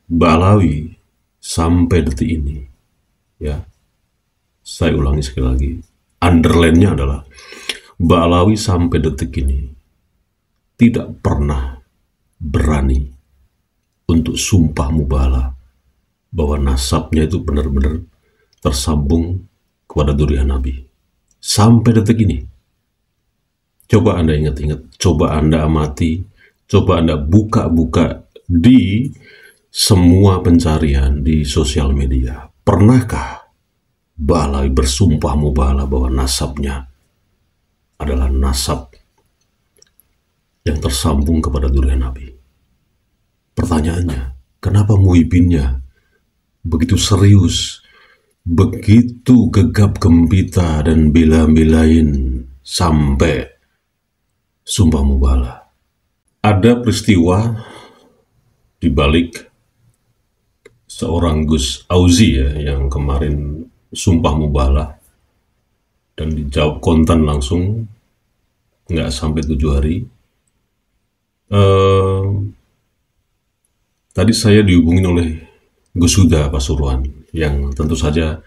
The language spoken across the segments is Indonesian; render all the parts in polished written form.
Ba'alawi sampai detik ini, ya, saya ulangi sekali lagi, underline-nya adalah Ba'alawi sampai detik ini tidak pernah berani untuk sumpah mubalah bahwa nasabnya itu benar-benar tersambung kepada zuriat Nabi. Sampai detik ini. Coba Anda ingat-ingat, coba Anda amati, coba Anda buka-buka di semua pencarian di sosial media. Pernahkah Ba'alawi bersumpah mubalah bahwa nasabnya adalah nasab yang tersambung kepada zuriat Nabi? Pertanyaannya, kenapa Muhyiddinnya begitu serius, begitu gegap gempita dan bela-belain sampai sumpah mubalah? Ada peristiwa di balik seorang Gus Auzi, ya, yang kemarin sumpah mubalah dan dijawab kontan langsung, nggak sampai 7 hari. Tadi saya dihubungin oleh Gus Huda Pasuruan, yang tentu saja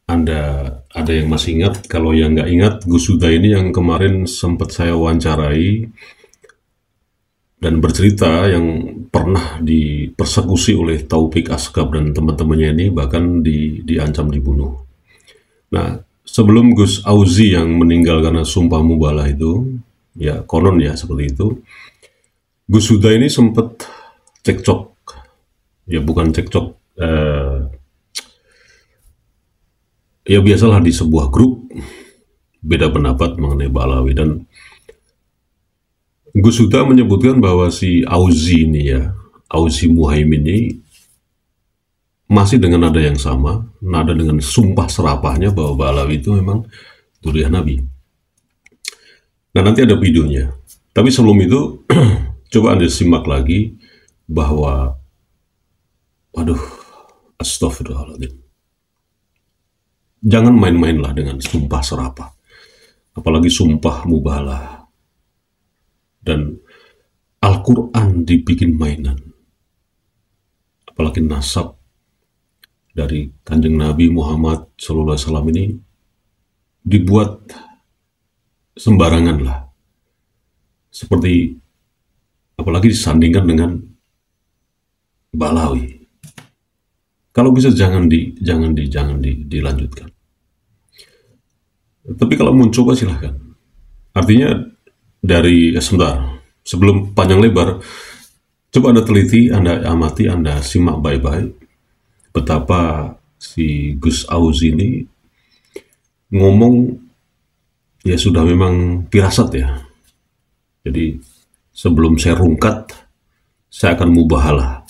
Anda ada yang masih ingat. Kalau yang nggak ingat, Gus Huda ini yang kemarin sempat saya wawancarai dan bercerita yang pernah dipersekusi oleh Taufik Asgab dan teman-temannya ini, bahkan diancam dibunuh. Nah, sebelum Gus Auzi yang meninggal karena sumpah mubalah itu, ya konon ya seperti itu, Gus Huda ini sempat cekcok, ya bukan cekcok, ya biasalah di sebuah grup beda pendapat mengenai Ba'alawi, dan Gus Huda menyebutkan bahwa si Auzi ini, ya, Auzi Muhaimin ini masih dengan nada yang sama, nada dengan sumpah serapahnya bahwa Ba'alawi itu memang zuriat Nabi. Nah, nanti ada videonya. Tapi sebelum itu, coba Anda simak lagi bahwa, waduh, astagfirullahaladzim. Jangan main-mainlah dengan sumpah serapah. Apalagi sumpah mubalah. Dan Al-Quran dibikin mainan. Apalagi nasab dari Kanjeng Nabi Muhammad SAW ini dibuat sembarangan lah. Seperti, apalagi disandingkan dengan Ba'alawi. Kalau bisa jangan dilanjutkan. Tapi kalau mau coba silahkan. Artinya dari sebentar, sebelum panjang lebar, coba Anda teliti, Anda amati, Anda simak baik-baik betapa si Gus Auzi ini ngomong, ya sudah memang firasat ya. Jadi sebelum saya rungkat, saya akan mubahalah.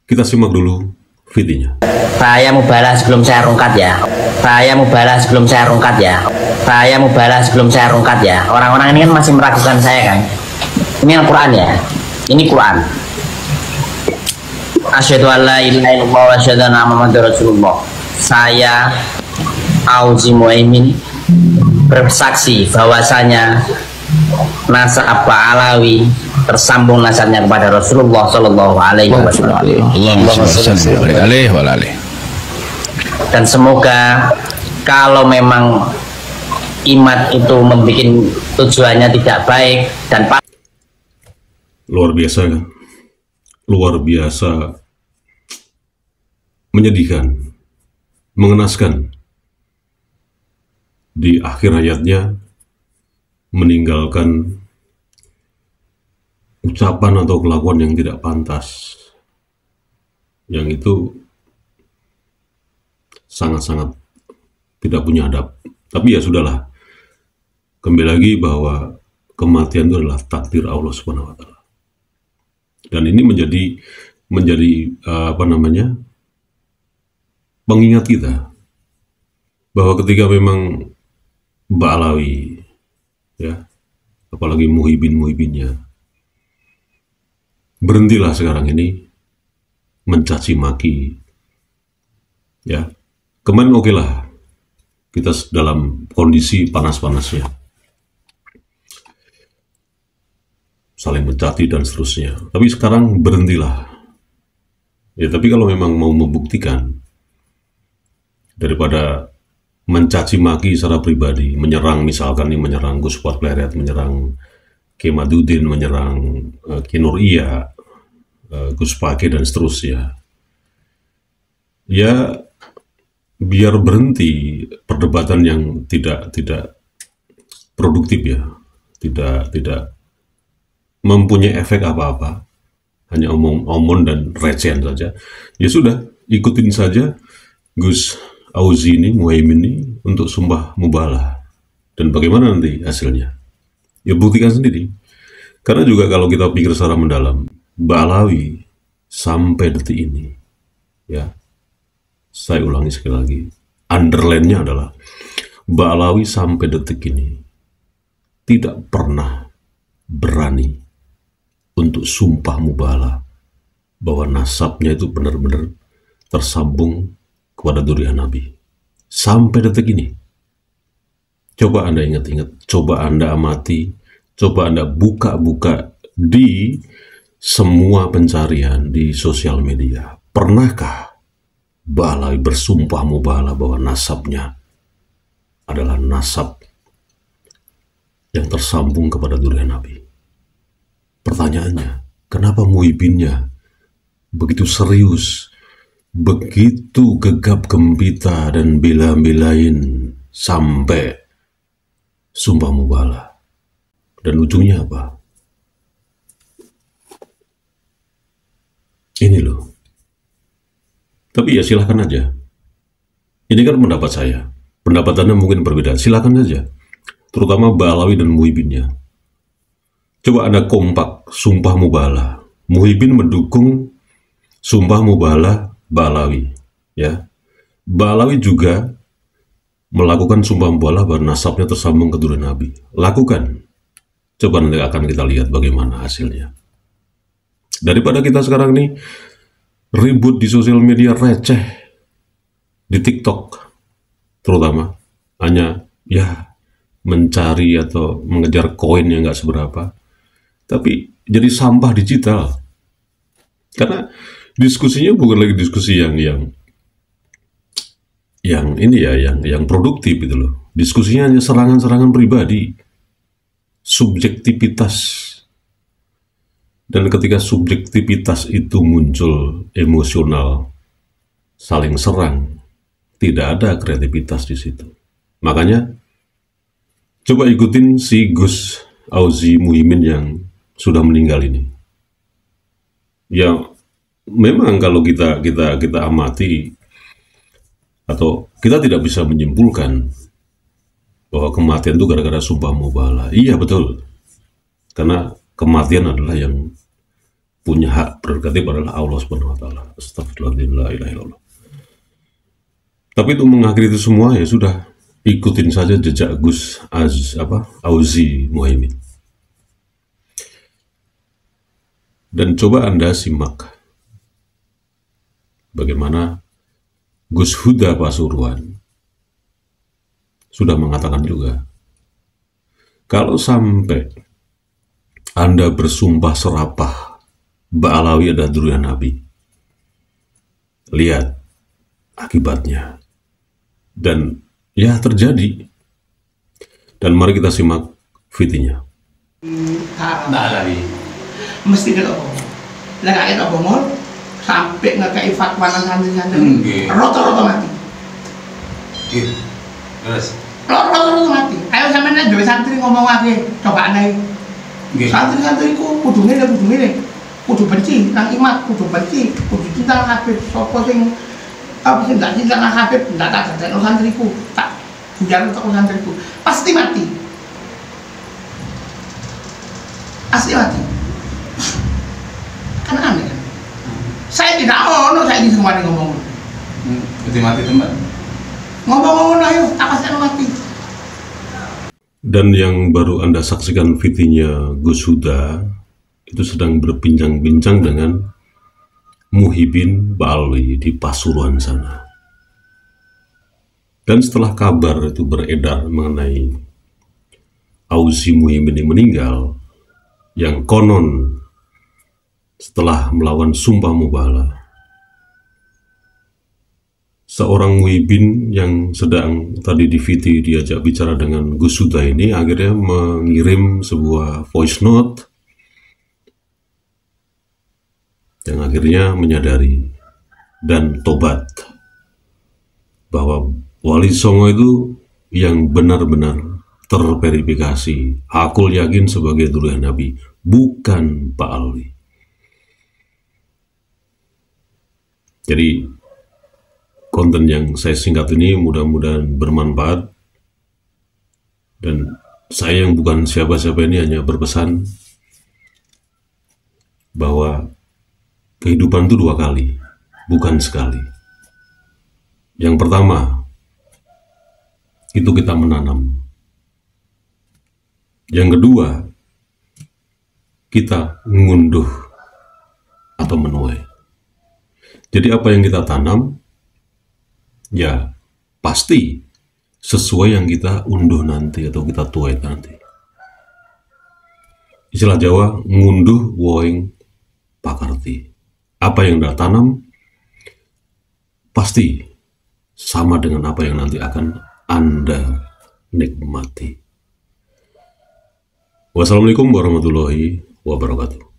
Kita simak dulu videonya. Saya mubalah sebelum saya rungkat ya. Saya mubalah sebelum saya rungkat ya. Saya mubalah sebelum saya rungkat ya. Orang-orang ini kan masih meragukan saya kan. Ini Al-Quran ya. Ini Quran. Asyhadu an la ilaha illallah wa asyhadu anna Muhammadar Rasulullah. Saya Auzi Muhaimin bersaksi bahwasanya nasab Ba'alawi tersambung nasabnya kepada Rasulullah Shallallahu Alaihi Wasallam. Dan semoga kalau memang iman itu membuat tujuannya tidak baik dan luar biasa kan, luar biasa menyedihkan, mengenaskan. Di akhir hayatnya meninggalkan ucapan atau kelakuan yang tidak pantas, yang itu sangat-sangat tidak punya adab. Tapi ya sudahlah, kembali lagi bahwa kematian itu adalah takdir Allah Subhanahu wa Ta'ala. Dan ini menjadi pengingat kita bahwa ketika memang Ba'alawi, ya, apalagi Muhyiddinnya, berhentilah sekarang ini mencaci maki, ya. Kemarin oke lah, kita dalam kondisi panas-panasnya. saling mencaci dan seterusnya. Tapi sekarang berhentilah. Ya, tapi kalau memang mau membuktikan, daripada mencaci maki secara pribadi, menyerang misalkan nih, menyerang Gus Fuad Pleret, menyerang Kemadudin, menyerang Kinur Iya, Gus Pake dan seterusnya. Ya, biar berhenti perdebatan yang tidak produktif ya, tidak mempunyai efek apa-apa, hanya omong dan recehan saja. Ya sudah, ikutin saja Gus Auzi ini, Muhaimin ini untuk sumpah mubalah. Dan bagaimana nanti hasilnya? Ya buktikan sendiri. Karena juga kalau kita pikir secara mendalam, Mbak Alawi sampai detik ini, ya, saya ulangi sekali lagi, underline-nya adalah Mbak Alawi sampai detik ini tidak pernah berani untuk sumpah mubalah bahwa nasabnya itu benar-benar tersambung kepada dzurriyyah Nabi. Sampai detik ini. Coba Anda ingat-ingat, coba Anda amati, coba Anda buka-buka di semua pencarian di sosial media. Pernahkah Mbak Alawi bersumpah mubalah bahwa nasabnya adalah nasab yang tersambung kepada dzurriyyah Nabi? Pertanyaannya, kenapa Muhibinnya begitu serius, begitu gegap gempita dan bela-belain sampai sumpah mubalah? Dan ujungnya apa? Ini loh. Tapi ya silahkan aja. Ini kan pendapat saya. Pendapat Anda mungkin berbeda. Silahkan saja. Terutama Mbak Alawi dan Muhibinnya. Coba Anda kompak sumpah mubalah. Muhibin mendukung sumpah mubalah Mbak Alawi. Ya. Mbak Alawi juga melakukan sumpah mubalah bahwa nasabnya tersambung ke dzurriyyah Nabi. Lakukan. Coba nanti akan kita lihat bagaimana hasilnya. Daripada kita sekarang nih ribut di sosial media receh, di TikTok terutama, hanya ya mencari atau mengejar koin yang nggak seberapa, tapi jadi sampah digital. Karena diskusinya bukan lagi diskusi yang ini ya, yang produktif gitu loh. Diskusinya hanya serangan-serangan pribadi, subjektivitas. Dan ketika subjektivitas itu muncul emosional, saling serang, tidak ada kreativitas di situ. Makanya coba ikutin si Gus Auzi Muhaimin yang sudah meninggal ini. Ya memang kalau kita amati atau kita tidak bisa menyimpulkan bahwa kematian itu gara-gara sumpah mubalah. Iya betul. Karena kematian adalah yang punya hak prerogatif adalah Allah Subhanahu wa taala. Astagfirullahaladzim, la ilaha illallah. Tapi untuk mengakhiri itu semua ya sudah, ikutin saja jejak Gus Auzi Muhaimin. Dan coba Anda simak bagaimana Gus Huda Pasuruan sudah mengatakan juga, kalau sampai Anda bersumpah serapah Mbak Alawi adalah dzurriyyah Nabi, lihat akibatnya. Dan ya terjadi. Dan mari kita simak videonya. Mbak Alawi mesti kita apa? Lagi apa mau sampai ngekei fatwa nang santri-santri rata-rata mati. Terus Rata-rata mati. Ayo sampean nek dhewe santri ngomong ae, coba aneh. Santri-santriku kudu ngene. Kudu benci nang imat, kudu benci, kudu cinta nang Habib. Sopo sing gak cinta nang Habib, ndak tak dadekno santriku, tak bujar untuk santriku. Pasti mati. Pasti mati. Kan aneh kan? Saya tidak ono, saya di semua ngomong. mati teman. Ngomong-ngomong ayo, tak pasti mati. Dan yang baru Anda saksikan videonya Gus Huda itu sedang berbincang-bincang dengan Muhibin Ba'alwi di Pasuruan sana. Dan setelah kabar itu beredar mengenai Auzi Muhaimin yang meninggal, yang konon setelah melawan sumpah mubahalah, seorang Wibin yang sedang tadi di VT diajak bicara dengan Gus Huda ini akhirnya mengirim sebuah voice note yang akhirnya menyadari dan tobat bahwa Wali Songo itu yang benar-benar terverifikasi, hakul yakin sebagai dulur Nabi, bukan Pak Alwi. Jadi konten yang saya singkat ini mudah-mudahan bermanfaat, dan saya yang bukan siapa-siapa ini hanya berpesan bahwa kehidupan itu 2 kali, bukan sekali. Yang pertama, itu kita menanam. Yang kedua, kita ngunduh atau menuai. Jadi apa yang kita tanam, ya pasti sesuai yang kita unduh nanti atau kita tuai nanti. Istilah Jawa, ngunduh woing pakarti. Apa yang Anda tanam pasti sama dengan apa yang nanti akan Anda nikmati. Wassalamualaikum warahmatullahi wabarakatuh.